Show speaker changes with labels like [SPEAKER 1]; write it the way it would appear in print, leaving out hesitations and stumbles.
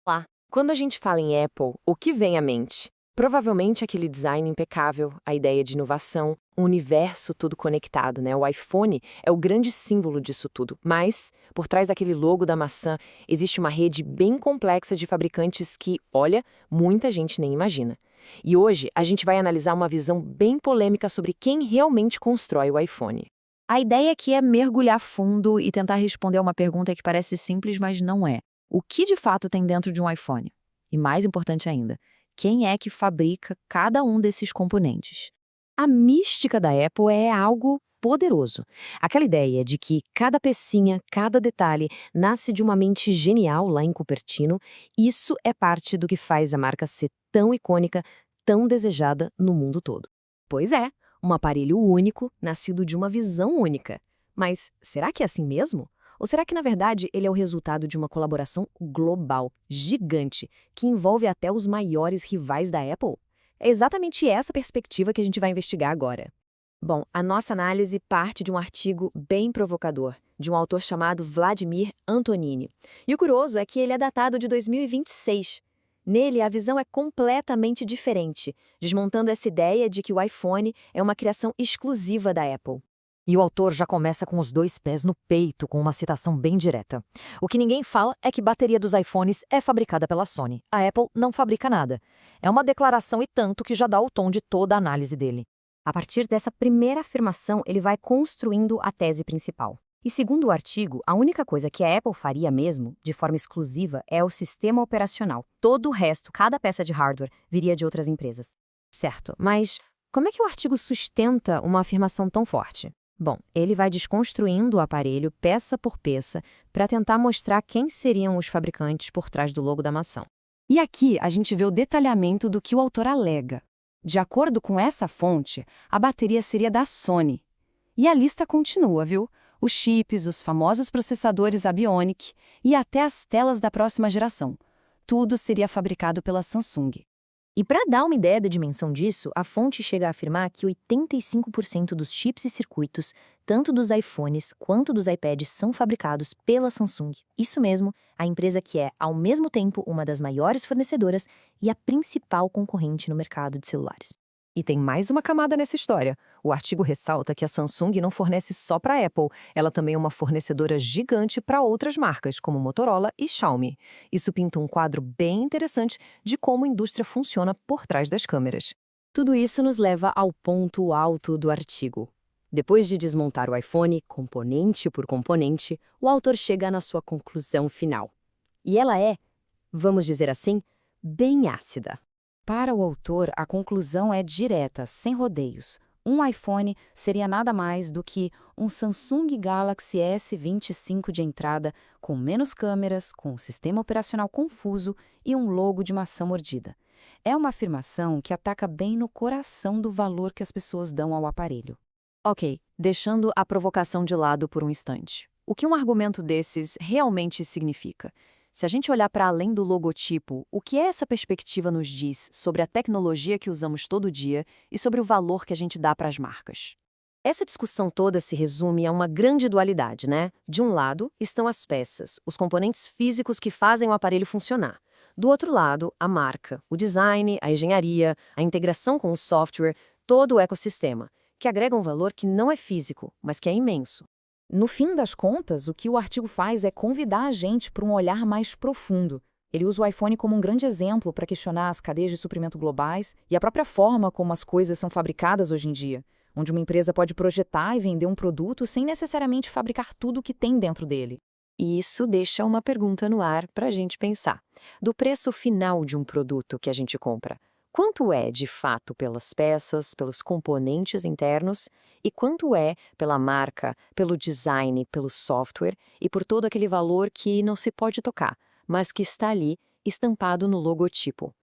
[SPEAKER 1] Lá. Quando a gente fala em Apple, o que vem à mente? Provavelmente aquele design impecável, a ideia de inovação, um universo tudo conectado, né? O iPhone é o grande símbolo disso tudo. Mas, por trás daquele logo da maçã, existe uma rede bem complexa de fabricantes que, olha, muita gente nem imagina. E hoje a gente vai analisar uma visão bem polêmica sobre quem realmente constrói o iPhone.
[SPEAKER 2] A ideia aqui é mergulhar fundo e tentar responder a uma pergunta que parece simples, mas não é. O que de fato tem dentro de um iPhone? E mais importante ainda, quem é que fabrica cada um desses componentes? A mística da Apple é algo poderoso. Aquela ideia de que cada pecinha, cada detalhe nasce de uma mente genial lá em Cupertino, isso é parte do que faz a marca ser tão icônica, tão desejada no mundo todo.
[SPEAKER 1] Pois é, um aparelho único, nascido de uma visão única. Mas será que é assim mesmo? Ou será que, na verdade, ele é o resultado de uma colaboração global, gigante, que envolve até os maiores rivais da Apple? É exatamente essa perspectiva que a gente vai investigar agora. Bom, a nossa análise parte de um artigo bem provocador, de um autor chamado Vladimir Antonini. E o curioso é que ele é datado de 2026. Nele, a visão é completamente diferente, desmontando essa ideia de que o iPhone é uma criação exclusiva da Apple.
[SPEAKER 2] E o autor já começa com os dois pés no peito, com uma citação bem direta. O que ninguém fala é que a bateria dos iPhones é fabricada pela Sony. A Apple não fabrica nada. É uma declaração e tanto que já dá o tom de toda a análise dele.
[SPEAKER 3] A partir dessa primeira afirmação, ele vai construindo a tese principal. E segundo o artigo, a única coisa que a Apple faria mesmo, de forma exclusiva, é o sistema operacional. Todo o resto, cada peça de hardware, viria de outras empresas.
[SPEAKER 1] Certo, mas como é que o artigo sustenta uma afirmação tão forte? Bom, ele vai desconstruindo o aparelho peça por peça para tentar mostrar quem seriam os fabricantes por trás do logo da maçã.
[SPEAKER 4] E aqui a gente vê o detalhamento do que o autor alega. De acordo com essa fonte, a bateria seria da Sony. E a lista continua, viu? Os chips, os famosos processadores Bionic e até as telas da próxima geração. Tudo seria fabricado pela Samsung.
[SPEAKER 3] E para dar uma ideia da dimensão disso, a fonte chega a afirmar que 85% dos chips e circuitos, tanto dos iPhones quanto dos iPads, são fabricados pela Samsung. Isso mesmo, a empresa que é, ao mesmo tempo, uma das maiores fornecedoras e a principal concorrente no mercado de celulares.
[SPEAKER 1] E tem mais uma camada nessa história. O artigo ressalta que a Samsung não fornece só para a Apple, ela também é uma fornecedora gigante para outras marcas, como Motorola e Xiaomi. Isso pinta um quadro bem interessante de como a indústria funciona por trás das câmeras. Tudo isso nos leva ao ponto alto do artigo. Depois de desmontar o iPhone, componente por componente, o autor chega na sua conclusão final. E ela é, vamos dizer assim, bem ácida.
[SPEAKER 4] Para o autor, a conclusão é direta, sem rodeios. Um iPhone seria nada mais do que um Samsung Galaxy S25 de entrada, com menos câmeras, com um sistema operacional confuso e um logo de maçã mordida. É uma afirmação que ataca bem no coração do valor que as pessoas dão ao aparelho.
[SPEAKER 1] Ok, deixando a provocação de lado por um instante. O que um argumento desses realmente significa? Se a gente olhar para além do logotipo, o que essa perspectiva nos diz sobre a tecnologia que usamos todo dia e sobre o valor que a gente dá para as marcas? Essa discussão toda se resume a uma grande dualidade, né? De um lado estão as peças, os componentes físicos que fazem o aparelho funcionar. Do outro lado, a marca, o design, a engenharia, a integração com o software, todo o ecossistema, que agrega um valor que não é físico, mas que é imenso.
[SPEAKER 2] No fim das contas, o que o artigo faz é convidar a gente para um olhar mais profundo. Ele usa o iPhone como um grande exemplo para questionar as cadeias de suprimento globais e a própria forma como as coisas são fabricadas hoje em dia, onde uma empresa pode projetar e vender um produto sem necessariamente fabricar tudo o que tem dentro dele.
[SPEAKER 1] E isso deixa uma pergunta no ar para a gente pensar. Do preço final de um produto que a gente compra, quanto é, de fato, pelas peças, pelos componentes internos, e quanto é pela marca, pelo design, pelo software e por todo aquele valor que não se pode tocar, mas que está ali estampado no logotipo?